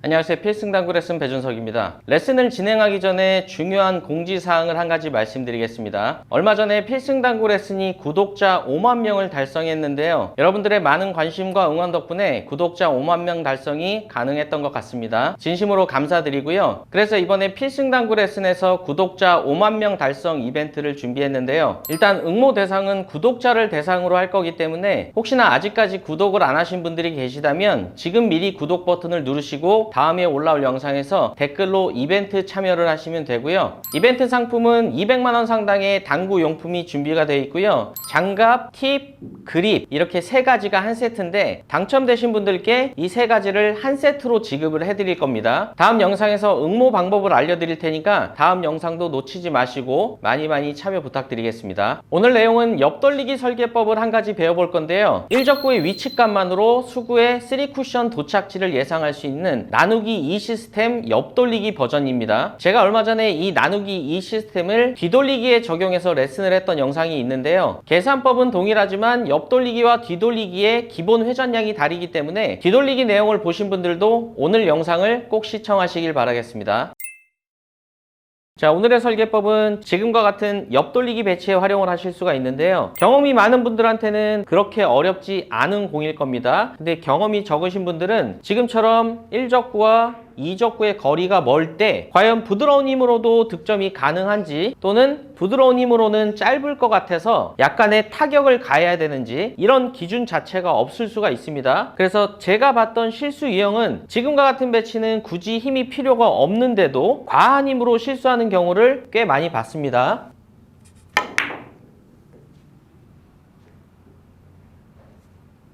안녕하세요. 필승당구 레슨 배준석입니다. 레슨을 진행하기 전에 중요한 공지사항을 한 가지 말씀드리겠습니다. 얼마 전에 필승당구 레슨이 구독자 5만 명을 달성했는데요. 여러분들의 많은 관심과 응원 덕분에 구독자 5만 명 달성이 가능했던 것 같습니다. 진심으로 감사드리고요. 그래서 이번에 필승당구 레슨에서 구독자 5만 명 달성 이벤트를 준비했는데요. 일단 응모 대상은 구독자를 대상으로 할 거기 때문에 혹시나 아직까지 구독을 안 하신 분들이 계시다면 지금 미리 구독 버튼을 누르시고 다음에 올라올 영상에서 댓글로 이벤트 참여를 하시면 되고요. 이벤트 상품은 200만원 상당의 당구 용품이 준비가 되어 있고요. 장갑, 팁, 그립 이렇게 세 가지가 한 세트인데 당첨되신 분들께 이 세 가지를 한 세트로 지급을 해드릴 겁니다. 다음 영상에서 응모 방법을 알려드릴 테니까 다음 영상도 놓치지 마시고 많이 참여 부탁드리겠습니다. 오늘 내용은 옆돌리기 설계법을 한 가지 배워볼 건데요. 1적구의 위치값만으로 수구의 3쿠션 도착지를 예상할 수 있는 나누기 2 시스템 옆돌리기 버전입니다. 제가 얼마 전에 이 나누기 2 시스템을 뒤돌리기에 적용해서 레슨을 했던 영상이 있는데요. 계산법은 동일하지만 옆돌리기와 뒤돌리기의 기본 회전량이 다르기 때문에 뒤돌리기 내용을 보신 분들도 오늘 영상을 꼭 시청하시길 바라겠습니다. 자, 오늘의 설계법은 지금과 같은 옆돌리기 배치에 활용을 하실 수가 있는데요. 경험이 많은 분들한테는 그렇게 어렵지 않은 공일 겁니다. 근데 경험이 적으신 분들은 지금처럼 1적구와 2적구의 거리가 멀 때 과연 부드러운 힘으로도 득점이 가능한지 또는 부드러운 힘으로는 짧을 것 같아서 약간의 타격을 가해야 되는지 이런 기준 자체가 없을 수가 있습니다. 그래서 제가 봤던 실수 유형은 지금과 같은 배치는 굳이 힘이 필요가 없는데도 과한 힘으로 실수하는 경우를 꽤 많이 봤습니다.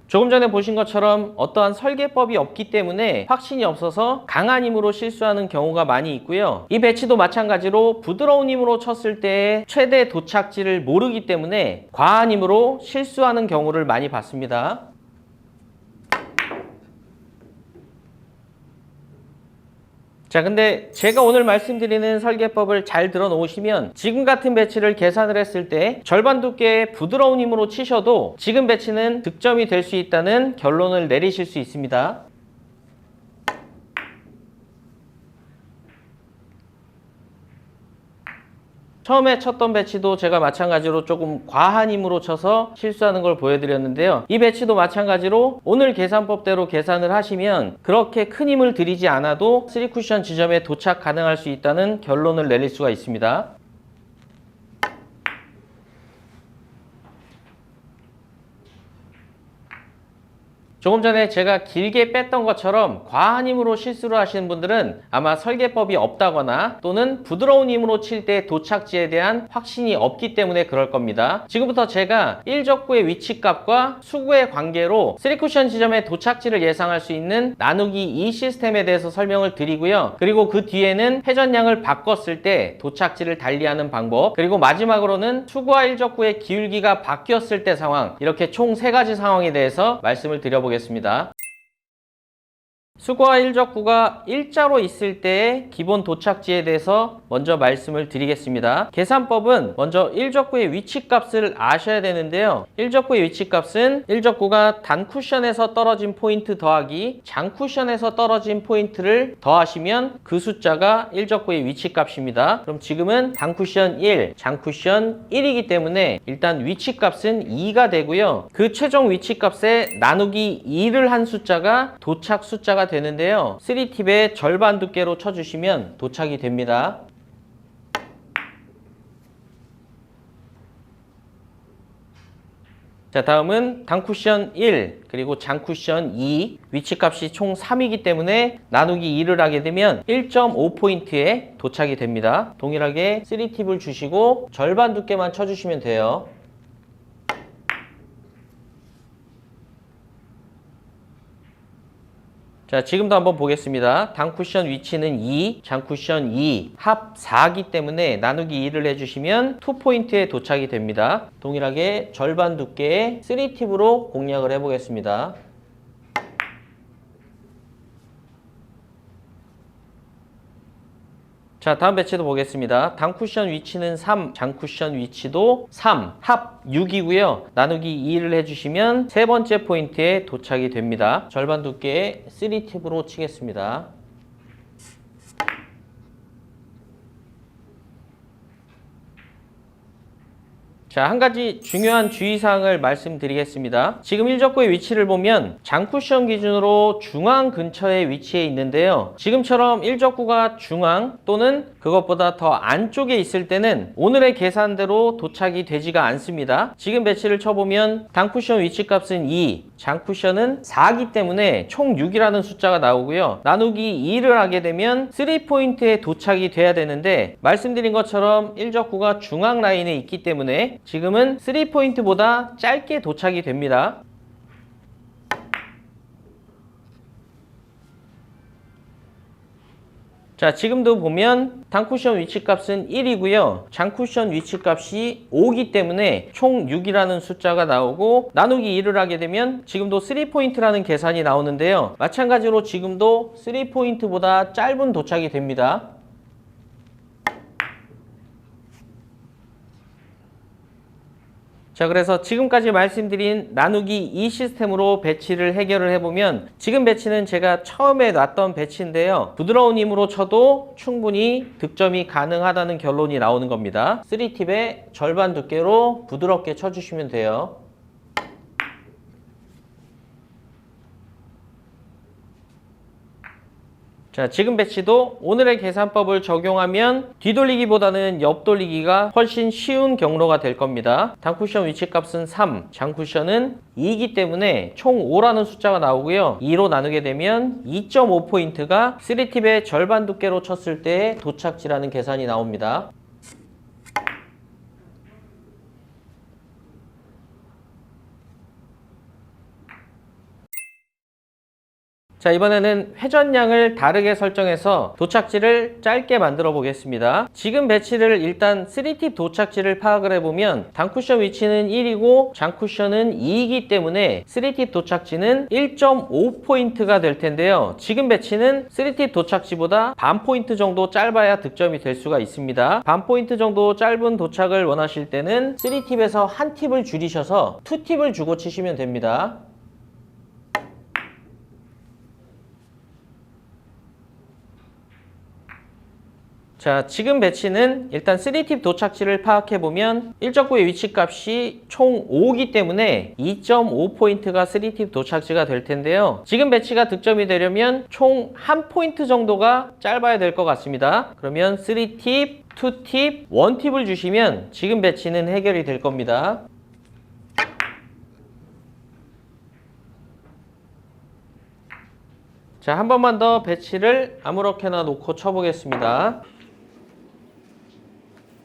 조금 전에 보신 것처럼 어떠한 설계법이 없기 때문에 확신이 없어서 강한 힘으로 실수하는 경우가 많이 있고요. 이 배치도 마찬가지로 부드러운 힘으로 쳤을 때의 최대 도착지를 모르기 때문에 과한 힘으로 실수하는 경우를 많이 봤습니다. 자, 근데 제가 오늘 말씀드리는 설계법을 잘 들어 놓으시면 지금 같은 배치를 계산을 했을 때 절반 두께의 부드러운 힘으로 치셔도 지금 배치는 득점이 될 수 있다는 결론을 내리실 수 있습니다. 처음에 쳤던 배치도 제가 마찬가지로 조금 과한 힘으로 쳐서 실수하는 걸 보여드렸는데요. 이 배치도 마찬가지로 오늘 계산법대로 계산을 하시면 그렇게 큰 힘을 들이지 않아도 3쿠션 지점에 도착 가능할 수 있다는 결론을 내릴 수가 있습니다. 조금 전에 제가 길게 뺐던 것처럼 과한 힘으로 실수를 하시는 분들은 아마 설계법이 없다거나 또는 부드러운 힘으로 칠 때 도착지에 대한 확신이 없기 때문에 그럴 겁니다. 지금부터 제가 1적구의 위치값과 수구의 관계로 3쿠션 지점의 도착지를 예상할 수 있는 나누기 2 시스템에 대해서 설명을 드리고요. 그리고 그 뒤에는 회전량을 바꿨을 때 도착지를 달리하는 방법, 그리고 마지막으로는 수구와 1적구의 기울기가 바뀌었을 때 상황, 이렇게 총 3가지 상황에 대해서 말씀을 드려보겠습니다. 수구와 1적구가 일자로 있을 때의 기본 도착지에 대해서 먼저 말씀을 드리겠습니다. 계산법은 먼저 1적구의 위치값을 아셔야 되는데요. 1적구의 위치값은 1적구가 단쿠션에서 떨어진 포인트 더하기 장쿠션에서 떨어진 포인트를 더하시면 그 숫자가 1적구의 위치값입니다. 그럼 지금은 단쿠션 1, 장쿠션 1이기 때문에 일단 위치값은 2가 되고요. 그 최종 위치값에 나누기 2를 한 숫자가 도착 숫자가 되는데요. 3팁의 절반 두께로 쳐주시면 도착이 됩니다. 자, 다음은 단쿠션 1 그리고 장쿠션 2 위치값이 총 3이기 때문에 나누기 2를 하게 되면 1.5포인트에 도착이 됩니다. 동일하게 3팁을 주시고 절반 두께만 쳐주시면 돼요. 자, 지금도 한번 보겠습니다. 단쿠션 위치는 2, 장쿠션 2, 합 4기 때문에 나누기 2를 해주시면 2포인트에 도착이 됩니다. 동일하게 절반 두께의 3팁으로 공략을 해보겠습니다. 자, 다음 배치도 보겠습니다. 단쿠션 위치는 3, 장쿠션 위치도 3, 합 6이고요. 나누기 2를 해주시면 세 번째 포인트에 도착이 됩니다. 절반 두께의 3팁으로 치겠습니다. 자, 한 가지 중요한 주의사항을 말씀드리겠습니다. 지금 일적구의 위치를 보면 장쿠션 기준으로 중앙 근처에 위치해 있는데요. 지금처럼 일적구가 중앙 또는 그것보다 더 안쪽에 있을 때는 오늘의 계산대로 도착이 되지가 않습니다. 지금 배치를 쳐보면 단쿠션 위치값은 2, 장쿠션은 4기 때문에 총 6이라는 숫자가 나오고요. 나누기 2를 하게 되면 3포인트에 도착이 돼야 되는데 말씀드린 것처럼 일적구가 중앙 라인에 있기 때문에 지금은 3포인트보다 짧게 도착이 됩니다. 자, 지금도 보면 단쿠션 위치값은 1이고요. 장쿠션 위치값이 5기 때문에 총 6이라는 숫자가 나오고 나누기 2를 하게 되면 지금도 3포인트라는 계산이 나오는데요. 마찬가지로 지금도 3포인트보다 짧은 도착이 됩니다. 자, 그래서 지금까지 말씀드린 나누기 2 시스템으로 배치를 해결을 해보면 지금 배치는 제가 처음에 놨던 배치인데요. 부드러운 힘으로 쳐도 충분히 득점이 가능하다는 결론이 나오는 겁니다. 3팁의 절반 두께로 부드럽게 쳐주시면 돼요. 자, 지금 배치도 오늘의 계산법을 적용하면 뒤돌리기보다는 옆돌리기가 훨씬 쉬운 경로가 될 겁니다. 단쿠션 위치값은 3, 장쿠션은 2이기 때문에 총 5라는 숫자가 나오고요. 2로 나누게 되면 2.5포인트가 3팁의 절반 두께로 쳤을 때의 도착지라는 계산이 나옵니다. 자, 이번에는 회전량을 다르게 설정해서 도착지를 짧게 만들어 보겠습니다. 지금 배치를 일단 3팁 도착지를 파악을 해보면 단쿠션 위치는 1이고 장쿠션은 2이기 때문에 3팁 도착지는 1.5포인트가 될 텐데요. 지금 배치는 3팁 도착지보다 반 포인트 정도 짧아야 득점이 될 수가 있습니다. 반 포인트 정도 짧은 도착을 원하실 때는 3팁에서 한 팁을 줄이셔서 2팁을 주고 치시면 됩니다. 자, 지금 배치는 일단 3팁 도착지를 파악해보면 일적구의 위치값이 총 5기 때문에 2.5포인트가 3팁 도착지가 될 텐데요. 지금 배치가 득점이 되려면 총 1포인트 정도가 짧아야 될 것 같습니다. 그러면 3팁, 2팁, 1팁을 주시면 지금 배치는 해결이 될 겁니다. 자, 한 번만 더 배치를 아무렇게나 놓고 쳐보겠습니다.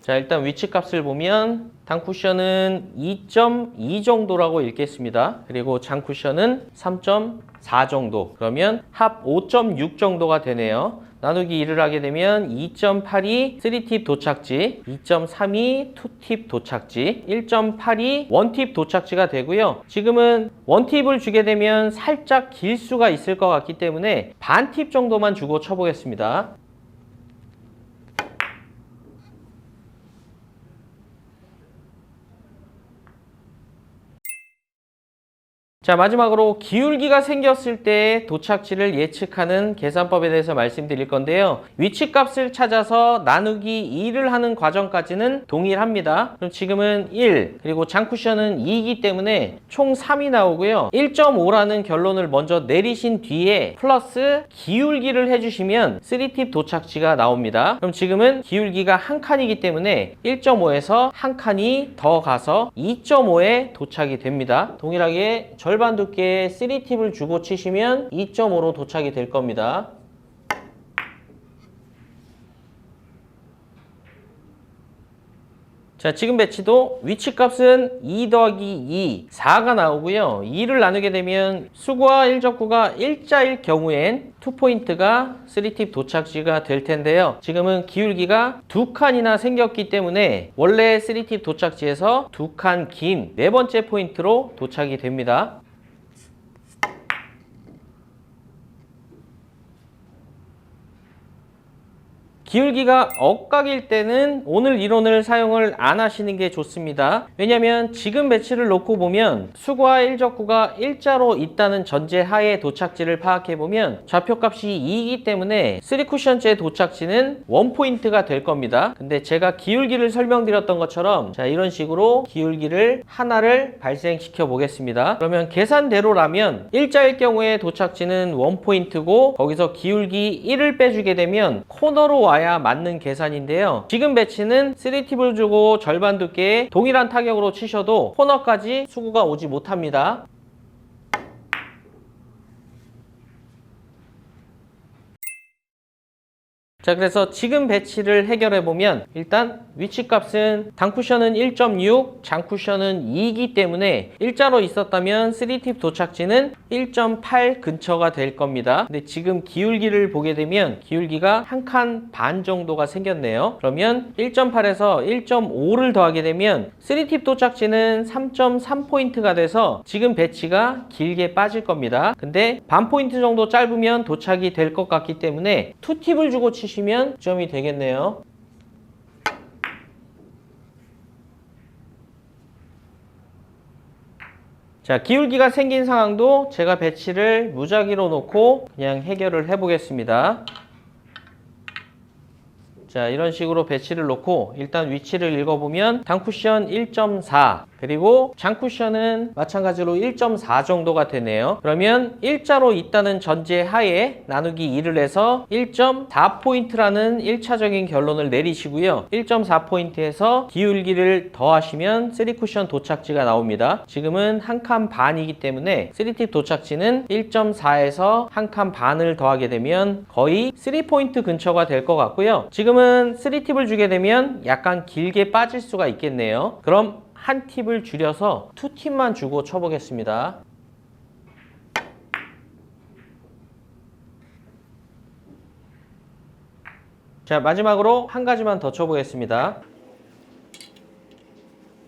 자, 일단 위치값을 보면 단쿠션은 2.2 정도라고 읽겠습니다. 그리고 장쿠션은 3.4 정도. 그러면 합 5.6 정도가 되네요. 나누기 2를 하게 되면 2.82 3팁 도착지, 2.32 2팁 도착지, 1.82 1팁 도착지가 되고요. 지금은 1팁을 주게 되면 살짝 길 수가 있을 것 같기 때문에 반 팁 정도만 주고 쳐보겠습니다. 자, 마지막으로 기울기가 생겼을 때 도착지를 예측하는 계산법에 대해서 말씀드릴 건데요. 위치값을 찾아서 나누기 2를 하는 과정까지는 동일합니다. 그럼 지금은 1, 그리고 장쿠션은 2이기 때문에 총 3이 나오고요. 1.5라는 결론을 먼저 내리신 뒤에 플러스 기울기를 해주시면 3팁 도착지가 나옵니다. 그럼 지금은 기울기가 한 칸이기 때문에 1.5에서 한 칸이 더 가서 2.5에 도착이 됩니다. 동일하게 절반 두께의 3팁을 주고 치시면 2.5로 도착이 될 겁니다. 자, 지금 배치도 위치값은 2 더하기 2, 4가 나오고요. 2를 나누게 되면 수구와 일적구가 일자일 경우엔 2포인트가 3팁 도착지가 될 텐데요. 지금은 기울기가 2칸이나 생겼기 때문에 원래 3팁 도착지에서 2칸 긴 네 번째 포인트로 도착이 됩니다. 기울기가 억각일 때는 오늘 이론을 사용을 안 하시는 게 좋습니다. 왜냐면 지금 배치를 놓고 보면 수구와 일적구가 일자로 있다는 전제 하에 도착지를 파악해 보면 좌표값이 2이기 때문에 3쿠션째 도착지는 1포인트가 될 겁니다. 근데 제가 기울기를 설명드렸던 것처럼 자, 이런 식으로 기울기를 하나를 발생시켜 보겠습니다. 그러면 계산대로라면 일자일 경우에 도착지는 1포인트고 거기서 기울기 1을 빼주게 되면 코너로 와야 맞는 계산인데요. 지금 배치는 3팁을 주고 절반 두께의 동일한 타격으로 치셔도 코너까지 수구가 오지 못합니다. 자, 그래서 지금 배치를 해결해 보면 일단 위치값은 단쿠션은 1.6, 장쿠션은 2이기 때문에 일자로 있었다면 3팁 도착지는 1.8 근처가 될 겁니다. 근데 지금 기울기를 보게 되면 기울기가 한 칸 반 정도가 생겼네요. 그러면 1.8에서 1.5를 더하게 되면 3팁 도착지는 3.3포인트가 돼서 지금 배치가 길게 빠질 겁니다. 근데 반 포인트 정도 짧으면 도착이 될 것 같기 때문에 2팁을 주고 치시면 점이 되겠네요. 자, 기울기가 생긴 상황도 제가 배치를 무작위로 놓고 그냥 해결을 해 보겠습니다. 자, 이런 식으로 배치를 놓고 일단 위치를 읽어보면 단쿠션 1.4 그리고 장쿠션은 마찬가지로 1.4 정도가 되네요. 그러면 일자로 있다는 전제 하에 나누기 2를 해서 1.4포인트라는 1차적인 결론을 내리시고요. 1.4포인트에서 기울기를 더하시면 3쿠션 도착지가 나옵니다. 지금은 한 칸 반이기 때문에 3팁 도착지는 1.4에서 한 칸 반을 더하게 되면 거의 3포인트 근처가 될 것 같고요. 지금은 3팁을 주게 되면 약간 길게 빠질 수가 있겠네요. 그럼 한 팁을 줄여서 2팁만 주고 쳐보겠습니다. 자, 마지막으로 한 가지만 더 쳐보겠습니다.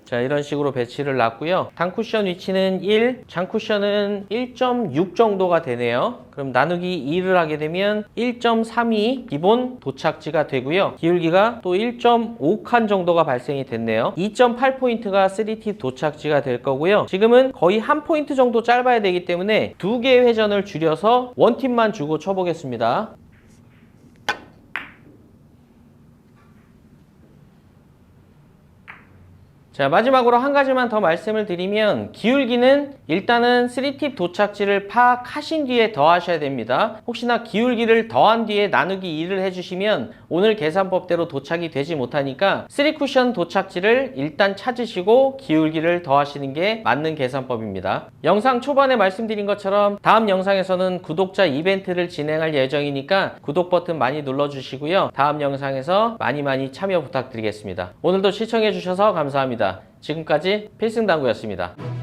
자, 이런 식으로 배치를 놨고요. 단쿠션 위치는 1, 장쿠션은 1.6 정도가 되네요. 그럼 나누기 2를 하게 되면 1.32 기본 도착지가 되고요. 기울기가 또 1.5칸 정도가 발생이 됐네요. 2.8포인트가 3팁 도착지가 될 거고요. 지금은 거의 한 포인트 정도 짧아야 되기 때문에 두 개의 회전을 줄여서 원팁만 주고 쳐보겠습니다. 자, 마지막으로 한 가지만 더 말씀을 드리면 기울기는 일단은 3팁 도착지를 파악하신 뒤에 더하셔야 됩니다. 혹시나 기울기를 더한 뒤에 나누기 2를 해주시면 오늘 계산법대로 도착이 되지 못하니까 3쿠션 도착지를 일단 찾으시고 기울기를 더하시는 게 맞는 계산법입니다. 영상 초반에 말씀드린 것처럼 다음 영상에서는 구독자 이벤트를 진행할 예정이니까 구독 버튼 많이 눌러주시고요. 다음 영상에서 많이 참여 부탁드리겠습니다. 오늘도 시청해주셔서 감사합니다. 지금까지 필승당구였습니다.